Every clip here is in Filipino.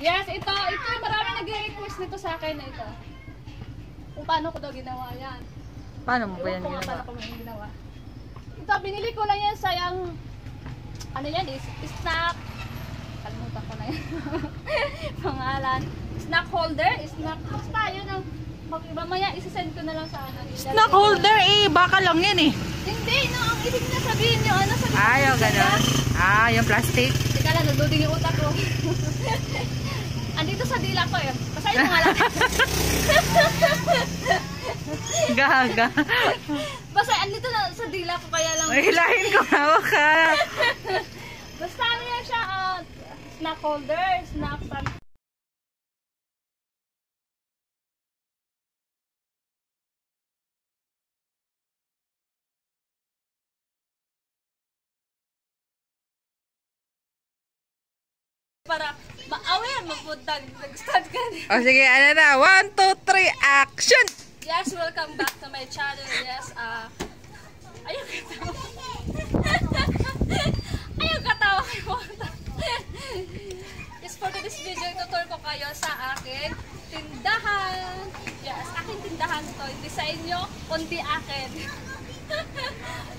Yes, ito marami nag-request nito sa akin na ito. Kung paano ko daw ginawa yan. Paano mo ba yan ginawa? ginawa? Paano ko yan ginawa. Ito, binili ko lang yan sa yung, ano yan, snack. Kalimutan ko na yan. Pangalan. Snack holder, snack, basta yun ang, mamaya isasend ko na lang sa ano. Snack holder eh, baka lang yan eh. Hindi, no, ang ibig na sabihin nyo, ano sabihin? Ah, yung gano'n. Ah, yung plastic. Teka lang, nagduding yung utak ko. Andito sa dila ko eh. Basahin mo nga lang. Gaga. Basta andito na sa dila ko kaya lang. Hilahin ko na ka. Basta ano yan siya, snack holder, snack stand. Para ma-aware, mapuntag, nag-start ka na. O sige, ano na. 1, 2, 3, action! Yes, welcome back to my channel. Yes, ayun katawa. Ayun katawa kayo. Yes, for this video, itutur ko kayo sa akin tindahan. Yes, aking tindahan to. Hindi sa inyo, kundi akin.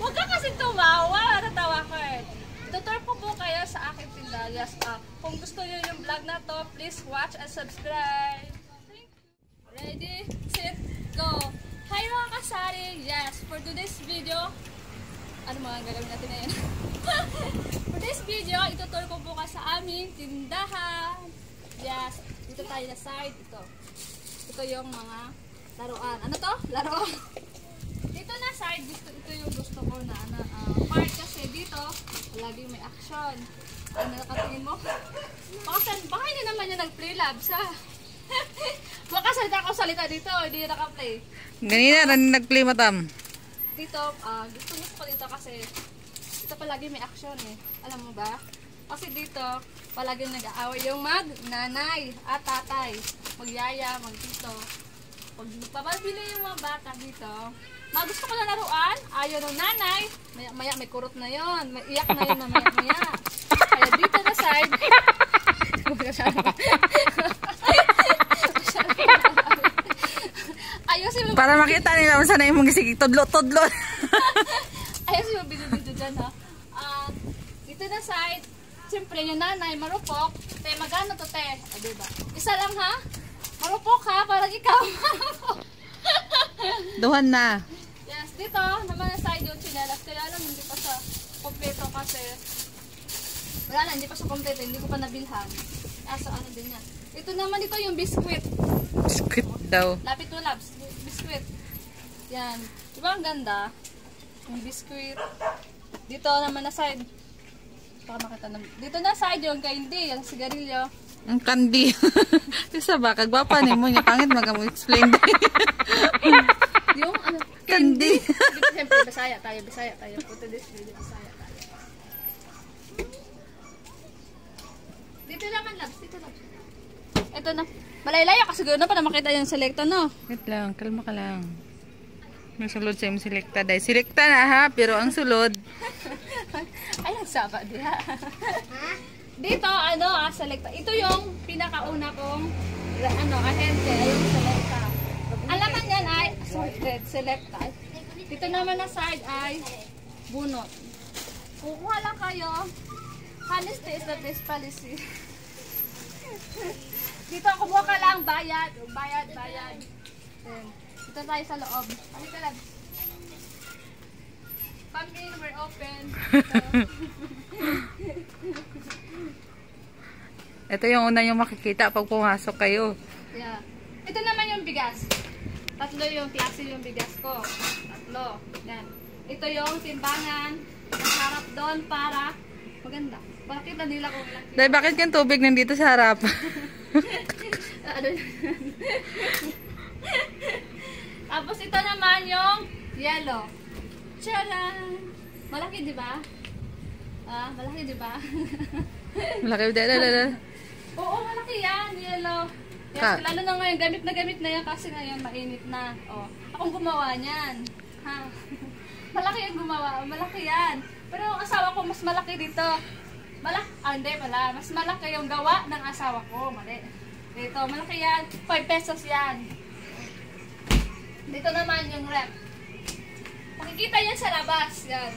Huwag ka kasi tumawa. Natawa ka eh. Tutur ko po kayo sa aking tindahan. Yes, kung gusto nyo yung vlog na to, please watch and subscribe. Thank you. Ready, set, go! Hi mga kasari! Yes, for today's video, ano mga gagawin natin na yan? For this video, itutur ko po ka sa aming tindahan. Yes, dito tayo na side. Ito yung mga laruan. Ano to? Laruan. Dito na side, ito yung gusto ko na part kasi dito, laging may action. Ano nakatingin mo? Baka hindi naman yung nag-play labs ha? Baka salita ako salita dito, hindi naka-play. Ganina rin nag-play matam. Dito, gusto ko dito kasi dito palagi may action eh. Alam mo ba? Kasi dito, palagi nag-aaway yung mag-nanay at tatay. Mag-yaya, mag-tito. Pag papabili yung mga bata dito, mga gusto ko na laruan, ayaw ng nanay, maya may kurot na yon, may iyak na yun na maya. Kaya dito na side, para makita nila kung saan yung mga sige, tudlo-tudlo. Ayos yung video dyan ha. Dito na side, siyempre yung nanay, marupok, te, magano to te? Diba? Isa lang ha? Marupok ha, parang ikaw marupok. Duhan na. Yes, dito naman na side yung chinelas, kaya lang hindi pa sa kompleto kasi wala na, hindi pa sa kompleto, hindi ko pa nabilhan. So ano din yan. Ito naman dito yung biscuit. Biscuit daw. Lapit mo labs, biscuit. Yan. Diba ang ganda? Yung biscuit. Dito naman na side. Baka makita naman. Dito na side yung candy, yung sigarilyo. Ang candy. Isa ba? Kagwapa ni mo niya. Pangit mag-explain din. Yung ano? Candy. Siyempre, Bisaya tayo. Puto this video, Bisaya tayo. Dito naman labs, dito labs. Ito na. Malaylaya kasi gano'n pa na makita yung selecta, no? Wait lang, kalma ka lang. May sulod sa yung selecta dahil. Selecta na ha, pero ang sulod. Ay, nagsaba di ha. Dito, selecta. Ito yung pinakauna kong, ahente, yung selecta. Ang laman yan ay assorted, selecta. Dito naman na side ay bunot. Kukuha lang kayo. Honesty is the best policy. Dito, kumuha ka lang, bayad. Bayad. Dito tayo sa loob. Halika lang. Come in, we're open. Ito yung una yung makikita pag pumasok kayo. Yeah. Ito naman yung bigas. Tatlo yung klase yung bigas ko. Tatlo. Yan. Ito yung timbangan. Harap doon para maganda. Bakit na nila kung ilang Dahil bakit yung tubig nandito sa harap? Tapos ito naman yung yellow. Charan! Malaki, di ba? Malaki, di ba? Malaki, dala. Oo, malaki yan, yellow. Yes, lalo na ngayon, gamit na yan kasi ngayon mainit na. Oh, akong gumawa niyan. Ha? Malaki yung gumawa, malaki yan. Pero ang asawa ko mas malaki dito. Hindi pala. Mas malaki yung gawa ng asawa ko. Mali. Dito, malaki yan. 5 pesos yan. Dito naman yung rep. Makikita yan sa labas. Yan.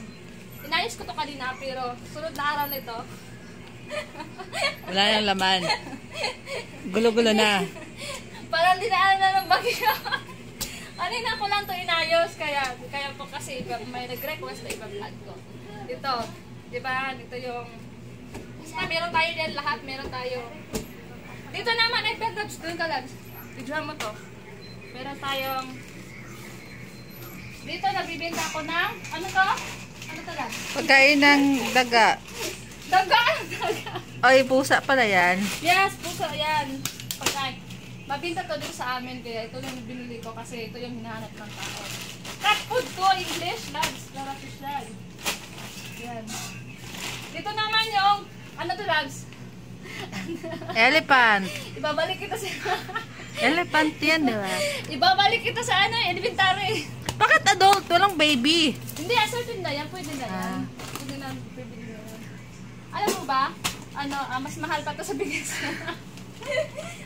Inayos ko to kanina, pero sunod na araw nito. Wala nang laman. Gulo-gulo na. Parang dinaanan na ng bagyo. Kanina ko lang to inayos, kaya po kasi may nag-request na iba-vlog ko. Dito, di ba? Dito yung... Basta meron tayo yan lahat, meron tayo. Dito naman, ay Labs, doon ka Labs. Videohan mo to. Meron tayong... Dito, nagbibenta ako ng... Ano to? Ano to Labs? Pagkain ng daga. Daga! Daga! Oy, pusa pala yan. Yes, puso yan. Pagkain. Mabinta to dito sa amin, kaya ito yung binili ko kasi ito yung hinahanap ng tao. Cat food ko, English, Labs. Laratis yan. Yan. Dito naman yung... Ano to Labs? Elephant. Ibabalik kita sa... Elephant yan, di ba? Ibabalik kita sa ano, inventory. Bakit adult? Walang baby. Hindi, certain na yan. Pwede na yan. Pwede na, pwede na yan. Alam mo ba? Ano, mas mahal pa to sa bigas.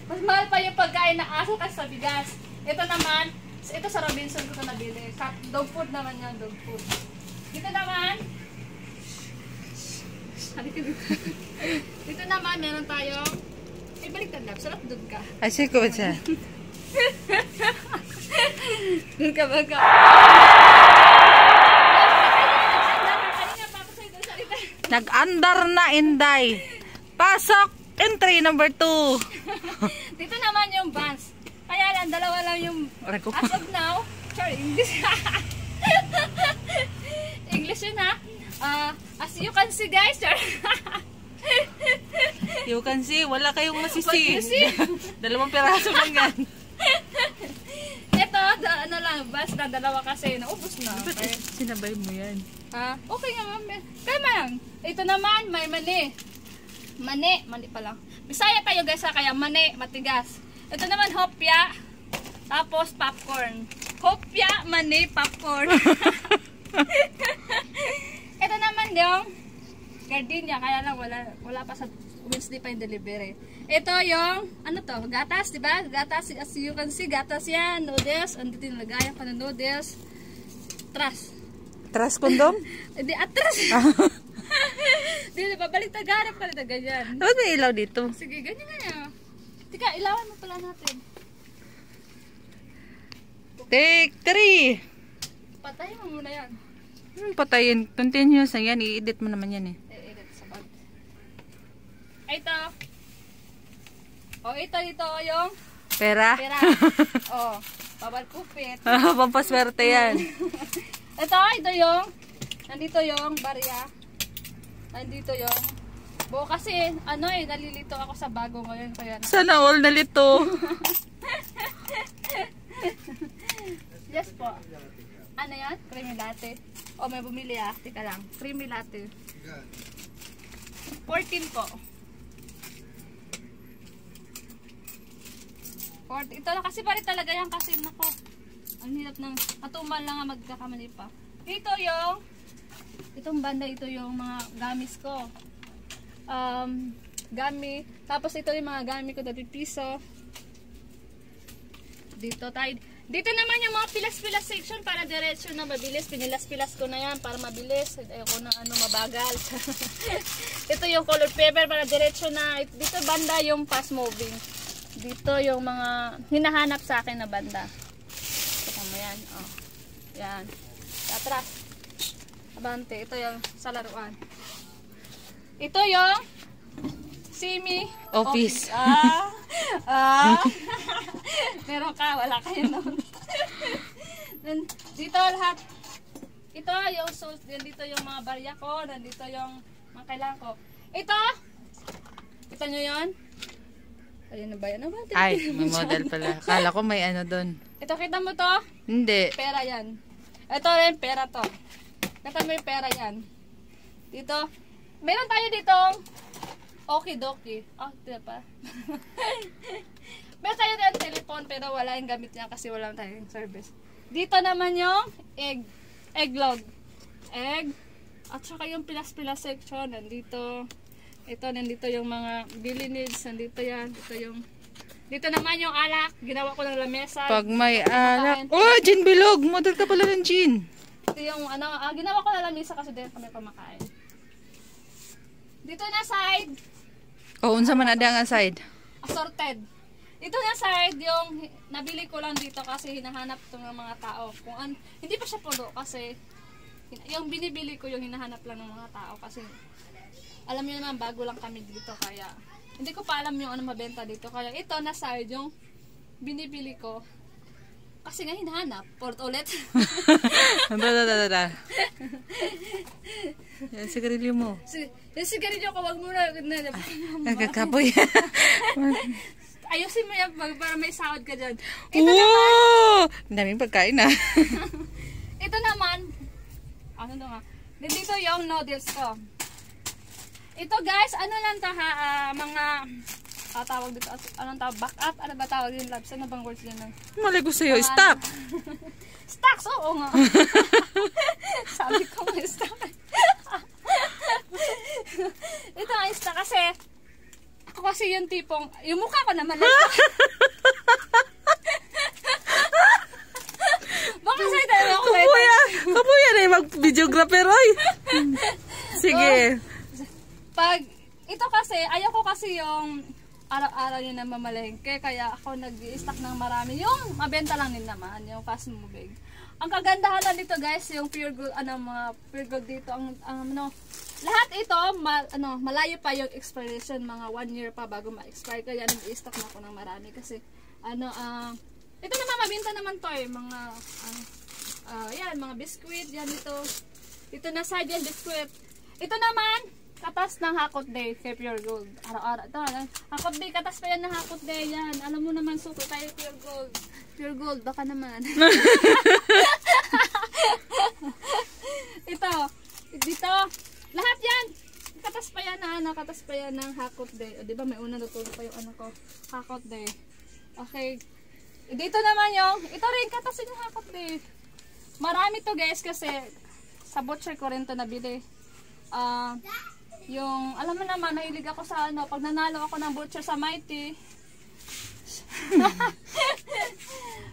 Mas mahal pa yung pagkain ng aso kasi sa bigas. Ito naman, ito sa Robinson ko ito nabili. Dog food naman yan, dog food. Dito naman, dito naman, meron tayong, balik tandap, sarap doon ka. Asi ko siya. Doon ka baga. Nag-andar na, Inday. Pasok! Entry number 2. Dito naman yung Vans. Kaya lang, dalawa lang yung as of now. Sorry, English. English yun ha. As you can see guys. You can see, wala kayong masisi. Masisi. 2 piraso lang yan. Ito, ano lang, basta dalawa kasi, naubos na. Okay. Sinabay mo yan. Okay nga ma'am. Kaya man, ito naman, may mani. Mani pa lang. Bisaya tayo guys ha, kaya mani, matigas. Ito naman, hopya. Tapos, popcorn. Hopya, mani, popcorn. Ito naman yung gardenia, kaya lang wala pa sa Wednesday pa yung delivery. Ito yung, ano to, gatas, diba? Gatas, as you can see, gatas yan, noodles. Andito yung lagayan pa ng noodles. Trust condom? Hindi, atras. Hindi, babalik tagarap pa rin na ganyan. Bakit may ilaw dito? Sige, ganyan nga. Tika, ilawan mo pala natin. Take 3. Patayin mo muna yan. Patayin. Continuous na yan. I-edit mo naman yan eh. I-edit sa bag. Ito. Ito dito yung Pera? pera. Babal kupit. Pampaswerte yan. Ito yung, nandito yung barya. Nandito yung, kasi, nalilito ako sa bago ngayon. Kaya Sana all nalito. Yes po. Ano yan? Creamy latte. May bumili Tika lang. Creamy latte. 14 po. 40. Ito lang kasi pa rin talaga yan kasi nako. Ang hirap ng matumal lang magkakamali pa. Ito yung itong banda, ito yung mga gamis ko. Gami. Tapos ito yung mga gami ko, 30 piso. Dito naman yung mga pilas-pilas section para diretso na mabilis. Pinilas-pilas ko na yan para mabilis. Ayoko na mabagal. Ito yung color paper para diretso na. Dito banda yung fast moving. Dito yung mga hinahanap sa akin na banda. Ito mo yan. Yan. Atras. Abante. Ito yung sa laruan. Ito yung Simi Office. Meron ka, wala kayo nun. Dito lahat. Ito yung dito yung mga barya ko, nandito yung mga kailangan ko. Ito. Kita nyo yun? Ayun na ba yan? Ay, may model pala. Kala ko may ano doon. Ito, kita mo to? Hindi. Pera yan. Ito rin, pera to. Kita mo yung pera yan. Dito. Meron tayo ditong okidoki. Diba? Meron tayo din telephone pero wala yung gamit niya kasi wala tayong service. Dito naman yung egglog. Egg. At saka yung pilas-pilas section nandito. Ito, nandito yung mga daily needs. Nandito yan. Dito naman yung alak. Ginawa ko ng lamesa. Pag may alak. Oh, gin bilog. Model ka pala ng gin. Ito yung ginawa ko ng lamesa kasi din kami pamakain. Dito na side. Oh, unsa man ada nga side? Assorted. Ito na side yung nabili ko lang dito kasi hinahanap ito ng mga tao. Hindi pa siya puno kasi yung binibili ko yung hinahanap lang ng mga tao kasi alam niyo naman bago lang kami dito kaya hindi ko pa alam yung ano mabenta dito kaya ito na side yung binibili ko kasi nga hinahanap ulit. Yan sigarilyo mo. Yung sigarilyo ko wag mo na Nagkakapoy. ayusin mo yan para may sahod ka dyan. Ito naman ang daming pagkain na. Ito naman ano nga dito yung noodles ko. Ito guys, ano lang to ha, mga tawag dito, anong tawag, backup, ano ba tawag yung labs, ano bang words yun? Malay ko sa'yo, stock! Stocks, oo nga. Sabi ko may stock. Ito ang stock kasi, ako kasi yung tipong, yung mukha ko naman lang. Baka sa'yo tayo ako Kapuya na yung mag-videographer, oy! Sige. Pag ito kasi, ayaw ko kasi yung araw-araw yun na mamalengke. Kaya ako nag-i-stock ng marami. Yung mabenta lang din naman, yung fast moving. Ang kagandahan lang dito guys, yung pure gold, mga pure gold dito. Lahat ito, malayo pa yung expiration. Mga 1 year pa bago ma-expire. Kaya nag-i-stock na ako ng marami. Kasi, ito naman, mabenta naman to eh. Mga, yan, mga biscuit. Yan ito. Ito na side yan, biscuit. Ito naman, katas ng Hakot Day kay Pure Gold. Araw-araw. Ito, Hakot Day, katas pa yan ng Hakot Day. Yan. Alam mo naman, suko tayo Pure Gold. Pure Gold, baka naman. Ito, dito, lahat yan. Katas pa yan na katas pa yan ng Hakot Day. O, diba may unang natulog pa yung ko. Hakot Day. Okay. Dito naman yung, ito rin, katas yung Hakot Day. Marami to guys kasi sa butcher ko rin to nabili. Yung, alam mo naman, nahilig ako sa pag nanalo ako ng butcher sa Mighty.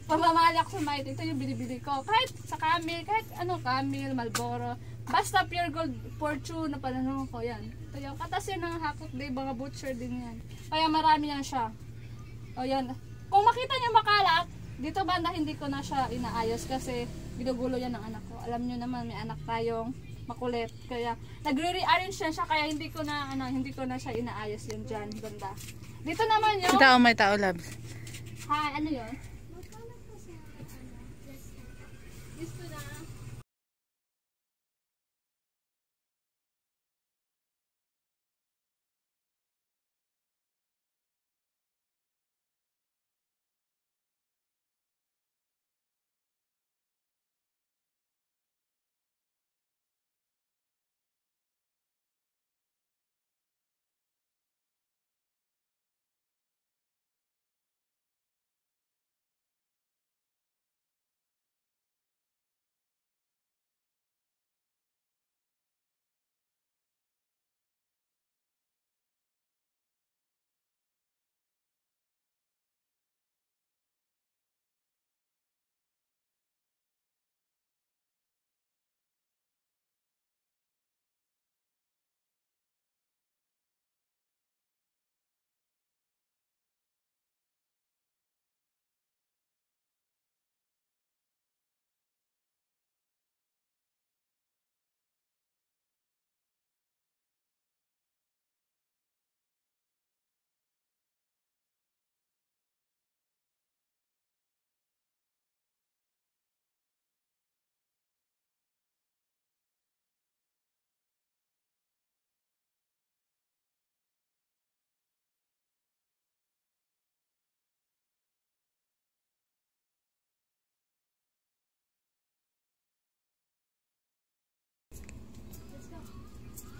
Pamamali ako sa Mighty. Ito yung binibili ko. Kahit sa Camel, Camel, Marlboro. Basta Pure Gold Fortune na panahon ko yan. Ito yung katas yun ng Hakot Day, mga butcher din yan. Kaya marami yan siya. O yan. Kung makita niyo makalat, dito banda hindi ko na siya inaayos kasi ginugulo yan ng anak ko. Alam niyo naman, may anak tayong makulit. Kaya nagre-rearrange siya kaya hindi ko na siya inaayos yun dyan banda. Dito naman yung may tao labs. Hi, ano yun? Gusto na.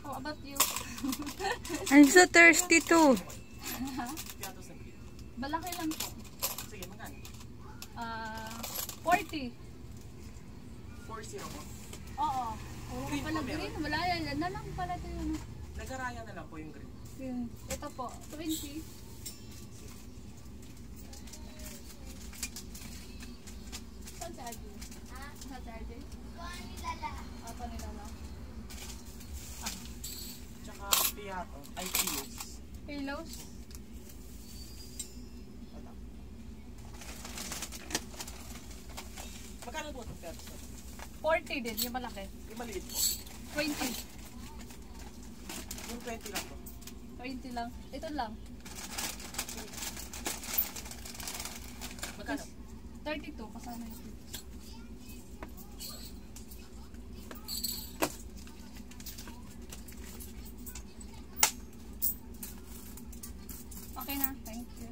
How about you? I'm so thirsty too. Balaki lang po. Sige, magkano? 40. 40 po. Oo. Puro pala green. Wala yan. Yan na lang pala ito yun. Nagaraya na lang po yung green. Ito po, 20. Saan si RJ? Saan si RJ? Apa nila na? Tsaka piyato. Ay, kilos. Pillows? Wala. Magkano po itong piyato? 40 din, yung malaki. Yung maliit po. 20. Yung 20 lang po. 20 lang. Ito lang. Magkano? 32 kasama yung pillows. Okay na, thank you.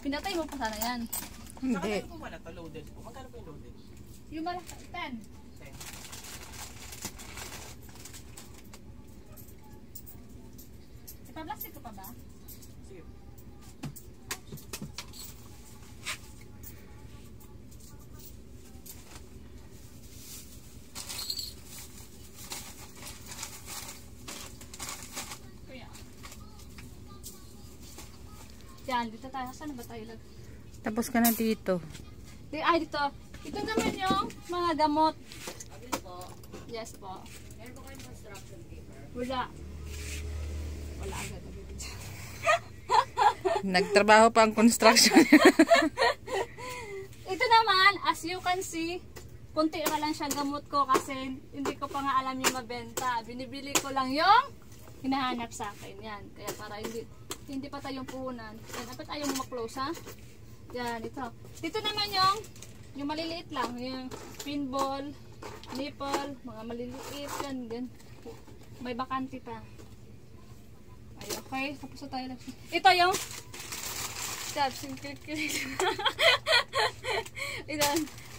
Pinatay mo pa sana yan. Saka Hindi. po wala to, loaded po. Magkano po yung loaded? Yung malaki, 10. 10. Ipa-plastic ko pa ba? Sige. Kuya. Yan, dito tayo. Saan ba tayo lag? Tapos ka na dito. Ay, dito. Ito naman yung mga gamot. Yes po. Meron ba kayong construction paper? Wala. Wala agad. Nagtrabaho pa ang construction. Ito naman, as you can see, kunti na lang siya gamot ko kasi hindi ko pa nga alam yung mabenta. Binibili ko lang yung hinahanap sa akin. Yan. Kaya para hindi pa tayong puhunan. Yan. Dapat ayaw mo ma-close, ha? Yan, ito. Dito naman yung maliliit lang. Yung pinball, nipple, mga maliliit. Yan, yan. May bakante pa. Ay, okay. Tapos na tayo. Ito yung stabs and kilik. Ito.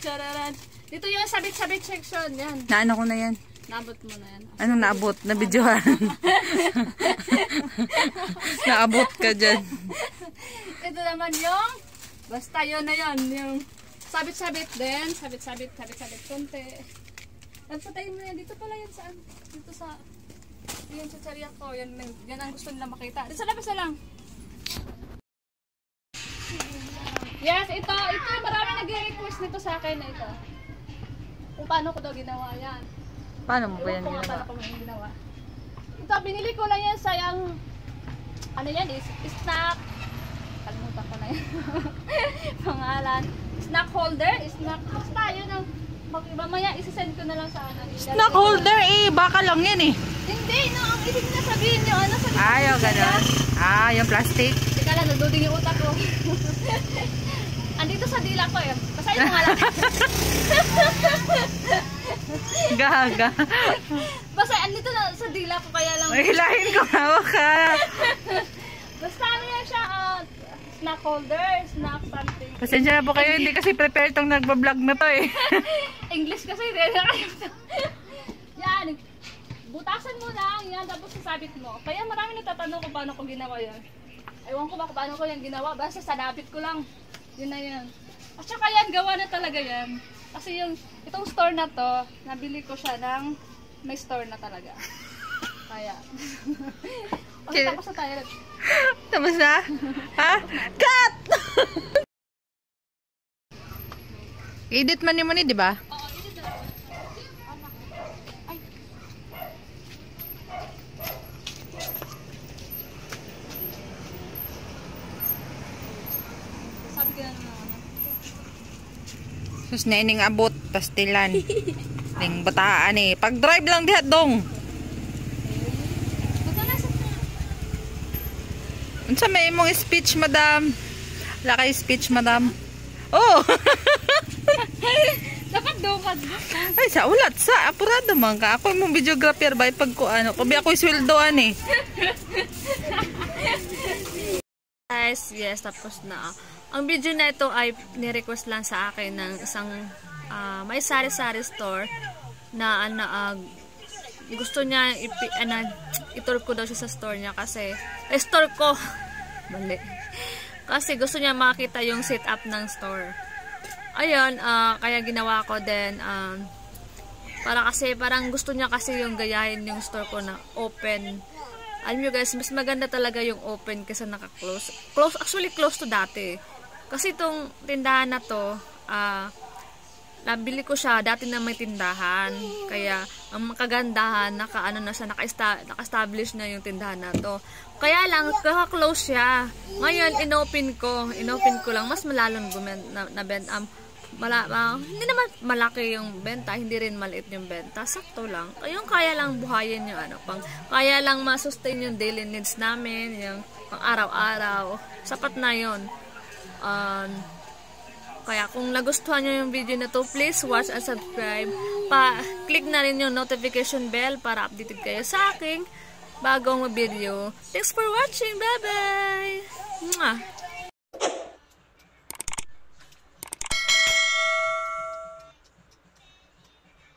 Chararan. Dito yung sabit-sabit section. Yan. Naano ko na yan? Nabot mo na yan. Anong naabot? Nabidyohan. Naabot ka dyan. Ito naman yung basta yun na yun. Yung sabit-sabit din. Sabit-sabit konti. Nagpatayin mo yan. Dito pala yan saan? Dito sa yan sa tsarya ko. Yan ang gusto nila makita. Dito sa labas na lang. Yes, ito. Marami nag-request nito sa akin na ito. Kung paano ko daw ginawa yan. Paano mo ba yan Ewan ko nga ginawa? paano ko yan ginawa. Ito, binili ko lang yan sa yung ano yan, snack. Kalimutan ko na yan. Pangalan. Snack holder. Snack. Basta yun ang mamaya isisend ko na lang sa ano. Snack holder eh. Baka lang yan eh. Hindi, no. Ang ibig na sabihin nyo, ano sa Ayaw, ganon. Ah, yung plastic. Teka lang, nagduding yung utak ko. Andito sa dila ko eh. Basahin mo nga lang. Gaga. Basta andito na sa dila ko kaya lang. Ay, hilahin ko nga ka. Basta ano yan siya, snack holder, snack something. Pasensya na po kayo. Hindi kasi prepare tong nagbablog na to eh. English kasi, hindi na kayo. Yan, butasan mo lang, yan, tapos sasabit mo. Kaya marami nagtatanong kung paano ko ginawa yan. Ewan ko ba kung paano ko yan ginawa, basta sanabit ko lang. Yun na yan. At saka yan, gawa na talaga yan. Kasi itong store na to, nabili ko siya ng may store na talaga. Kaya. Okay, tapos na tayo. Tapos na? Ha? Cut! Edit man ni mo ni, di ba? Oo, ito na. Ay. Sabi ko na naman. Sus na ining abot, pastilan. Ning bataan eh. Pag-drive lang dihat dong. Ito na sa Unsa may imong speech, madam? Wala kay speech, madam. Oh! dapat daw ka. Ay, sa ulat sa. Apurado man ka. Ako imong videographer ba? Pag ko ano. Kabi ako isweldoan eh. Guys, yes, tapos na. Ang video na ito ay ni-request lang sa akin ng isang may sari-sari store na gusto niya i-tour ko daw siya sa store niya kasi store ko. Mali. Kasi gusto niya makita yung setup ng store. Ayun, kaya ginawa ko din parang gusto niya kasi yung gayahin yung store ko na open Alam nyo guys, mas maganda talaga yung open kaysa naka-close. Close, actually close to dati. Kasi itong tindahan na to, nabili ko siya dati na may tindahan. Kaya ang makagandahan, naka-establish na yung tindahan na to. Kaya lang, naka-close siya. Ngayon, inopen ko lang. Mas malalong na-benta. Hindi naman malaki yung benta, hindi rin maliit yung benta. Sakto lang. Yung kaya lang buhayin yung kaya lang ma-sustain yung daily needs namin, yung pang araw-araw. Sapat na yun. Kaya kung nagustuhan nyo yung video na to, please watch and subscribe. Click na rin yung notification bell para updated kayo sa aking bagong video. Thanks for watching. Bye-bye!